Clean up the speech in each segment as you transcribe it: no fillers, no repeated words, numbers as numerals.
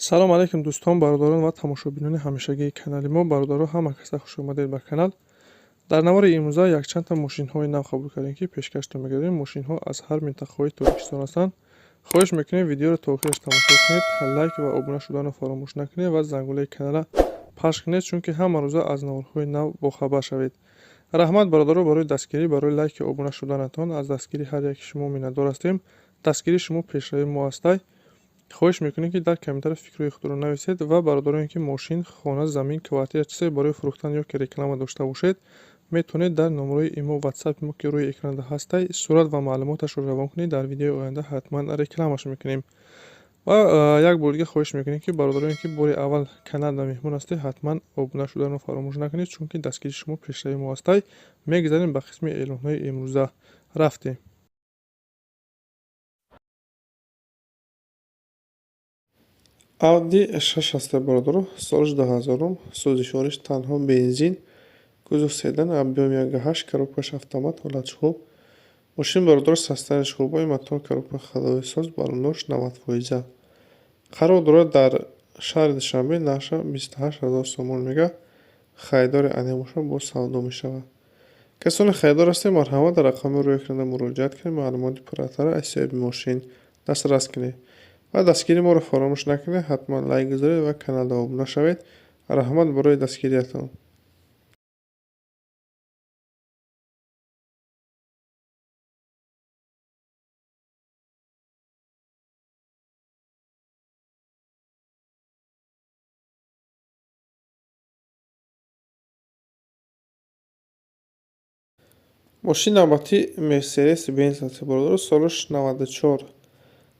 салом алайкум дӯстон, бародарон ва тамошобинони ҳамешагии канали мо. Бародаро, ҳама каса хушомадед ба канал. Дар навори имрӯза якчандта мошинҳои нав қабул кардем, ки пешкашро мегардем. Мошинҳо аз ҳар минтақаҳои Тоҷикистон ҳастанд. хоҳиш мекунем видеоро то охираш тамошо кунед, лайк ва обуна шуданро фаромӯш накунед ва зангулаи канала пахш кунед, чунки ҳама рӯза аз наворҳои нав бохабар шавед. раҳмат бародаро барои дастгирӣ, барои лайки обуна шуданатон. Аз дастгирии ҳар яки шумо миннатдор ҳастем. Дастгирии шумо пешравии мо ҳастай. хоҳиш мекунем ки дар комментариё фикрҳои худро нависед ва бародароне ки мошин, хона, замин, квартира чизе барои фурӯхтан ё ки реклама дошта бошед, метавонед дар номерои имо ватсапи мо ки рӯи экранда ҳастай сурат ва маълумоташро равон кунед. Дар видеои оянда ҳатман рекламаш мекунем. ва як бори дига хоҳиш мекунем ки бародароне ки бори аввал каналда меҳмон ҳастед, ҳатман обуна шуданро фаромӯш накунед, чунки дастгирии шумо пешравии мо ҳастай. Мегзарем ба қисми эълонҳои имрӯза. рафтем. Audi 6 ҳаст бародаро, соли 2000, сӯзишвориш танҳо бензин, кузов седан, объём 1.8, коробкаш автомат, ҳолати хуб. мошин бародаро состоянияш хуб, мотор, коробка ходовой соз, баллонош 90%. қарор дорад дар шаҳри Душанбе. нарша 28 000 сомон мега. харидори аниқ бошад бо савдо мешавад. касоне харидор ҳастед, марҳамат дар рақами рӯи экрана муроҷиат кунед, маълумоти пурратара аз соҳиби мошин дастрас кунед ва дастгирии моро фаромӯш накунед. ҳатман лайк гузоред ва каналда обуна шавед. раҳмат барои дастгириятон. мошин навбатӣ Mercedes Benz ҳаст бародаро, солиш 94,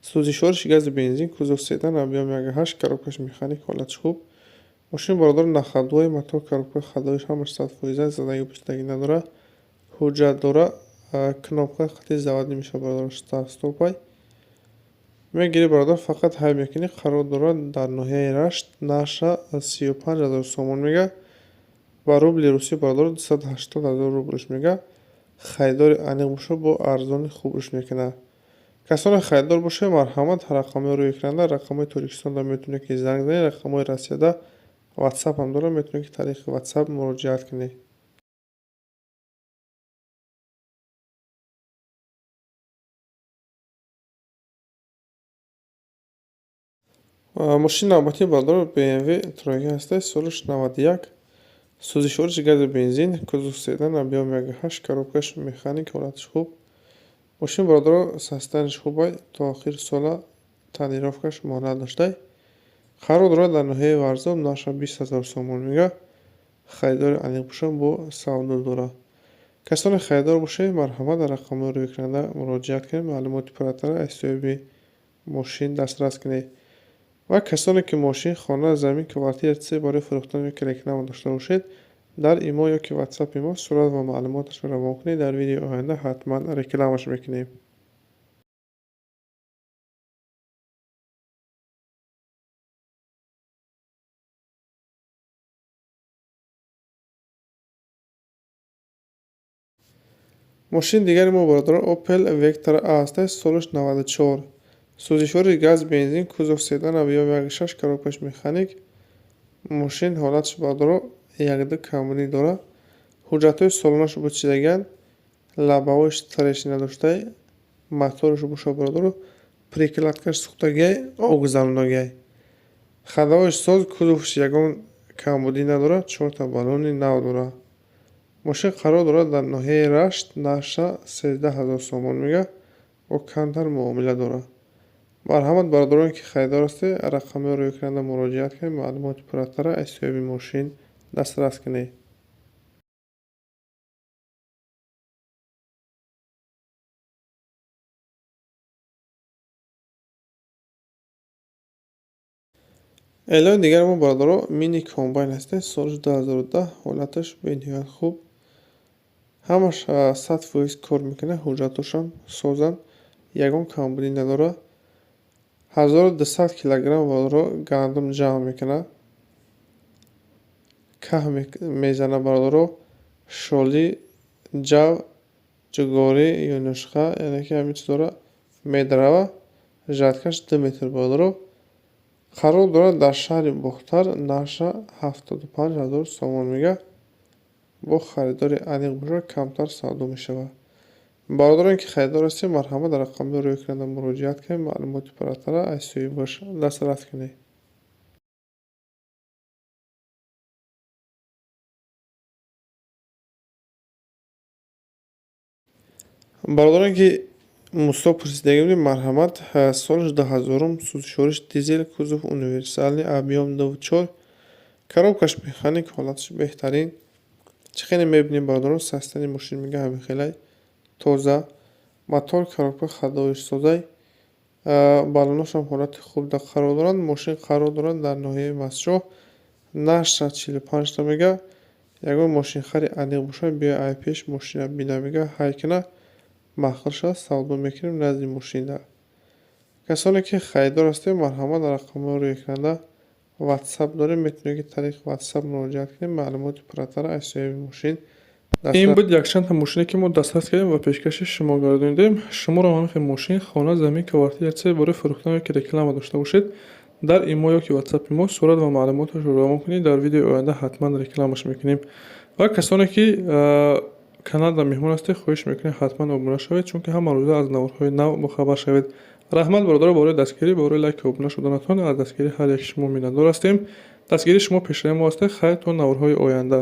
сӯзишвориш гази бензин, кузов седан, объём 1.8, коробкаш механик, ҳолатиш хуб. мошин бародаро нахадвои мотор, коробка ходовиш ҳамаш 100%, задагӣ пустагӣ надорад. ҳуҷҷат дорад. кнопка хати заводӣ мешавад бародаро, старт стопай мегирӣ бародаро, фақат ҳайб мекунӣ. қарор дорад дар ноҳияи Рашт. нарша 35 000 сомон мега. ба рубли русӣ бародаро 280 000 рублш мега. харидори аниқ бошад бо арзони хубш мекунад. касоне харидор бошед, марҳамат рақамҳои рӯи экрана, рақамҳои Тоҷикистонда метавонед ки занг занед, рақамҳои Россияда ватсап ҳам дорад, метавонед ки тариқи ватсап муроҷиат кунед. мошин навбатӣ бародаро BMW Troя ҳастед, солиш 91, сӯзишвориш гази бензин, кузов седан, объём 1.8, коробкаш механик, ҳолатиш хуб. мошин бародаро состоянияш хубай, то охири сола танировкаш монат доштай. қарор дорад дар ноҳияи Варзоб. нарша 20 000 сомон мега. харидори аниқ бошад бо савдо дорад. касоне харидор бошед, марҳамат дар рақамҳои рӯи экрана муроҷиат кунед, маълумоти пурратара аз соҳиби мошин дастрас кунед ва касоне ки мошин, хона, замин, квартира чизе барои фурӯхтан ё ки реклама дошта бошед, дар имо ё ки ватсапи мо сурат ва маълумоташро равон кунед. дар видеои оянда ҳатман рекламаш мекунем. мошин дигари мо бародаро Opel Vectra A ҳастад, солиш 94, сӯзишвориш газ бензин, кузов седан, объём 1.6, коробкаш механик. мошин ҳолатиш бародаро 1-2 камбунӣ дорад. ҳуҷҷатҳои солонааш бучидагианд, лабаҳоиш трешина доштай. мотораш бошад бародаро прикладкаш сӯхтагиай, огузаронагиай. ходовоиш соз, кузоваш ягон камбудӣ надорад, 4 баллони нав дорад. мошин қарор дорад дар ноҳияи Рашт. нарша 13 000 сомон мега. бо камтар муомила дорад. марҳамат бародароне ки харидор ҳастед, рақамҳои рӯи экрана муроҷиат кунед, маълумоти пурратара аз соҳиби мошин дастрас кунед. эълони дигари мо бародаро Mini комбайн ҳастед, солиш 2010, ҳолаташ бениҳоят хуб, ҳамаш 100% кор мекунад, ҳуҷҷатҳошам созанд, ягон камбудӣ надорад. 1200 килограмм бародаро гандум ҷамъ мекунад. каҳ мезанад бародаро, шолӣ, ҷав, ҷугорӣ ё нӯшха, яъне ки ҳамин чизора медаравад. жаткаш 2 метр бародаро. қарор дорад дар шаҳри бухтар нарша 75 000 сомон мегӯяд бо харидори аниқ бошад камтар савдо мешавад. Бародароне ки харидор ҳастед марҳамат дар рақамҳои рӯйкунанда муроҷиат кунед, маълумоти парватара аз сӯи бош дастрас кунед. Бародароне ки мусто пурсидаги будед марҳамат соли 2000 сӯзишвориш дизел кузов универсални объем 2.4 коробкаш механик ҳолаташ беҳтарин. Чӣ хеле мебинем бародарон состояние мошин мега ҳамин хеле тоза, мотор коробка ходовиш созай, балоношам ҳолати хуб қарор доранд. Мошин қарор дорад дар ноҳияи Мастчоҳ наша 45 та мега. Ягон мошинхари аниқ бошад биёй ай пеш мошина бина мега ҳай кина махкил шавад савдо мекунем назди мошинда. Касоне ки харидор ҳастед марҳамат дар рақамҳои рӯйкунанда WhatsApp дорем, метавонед ки тариқи WhatsApp муроҷиат кунед, маълумоти пурратара аз соҳиби мошин. Ин буд якчанд мошине ки мо дастрас кардем ва пешкаши шумо гардонидем. Шуморо ҳамихи мошин, хона, замин, квартира се бораи фурӯхтан ёки реклама дошта бошед, дар имо ёки WhatsApp-и мо сурат ва маълумоташро равон кунед. Дар видеои оянда ҳатман рекламаш мекунем. Ва касоне ки каналда меҳмон ҳастед хоҳиш мекунем ҳатман обуна шавед, чунки ҳама рӯза аз наварҳои нав бохабар шавед. Раҳмат бародаро бораи дастгирӣ, бораи лайк ва обуна шуданатон. Аз дастгирии ҳар яки шумо миннатдор ҳастем. Дастгирии шумо пешраи мо ҳастед. Хайр то наварҳои оянда.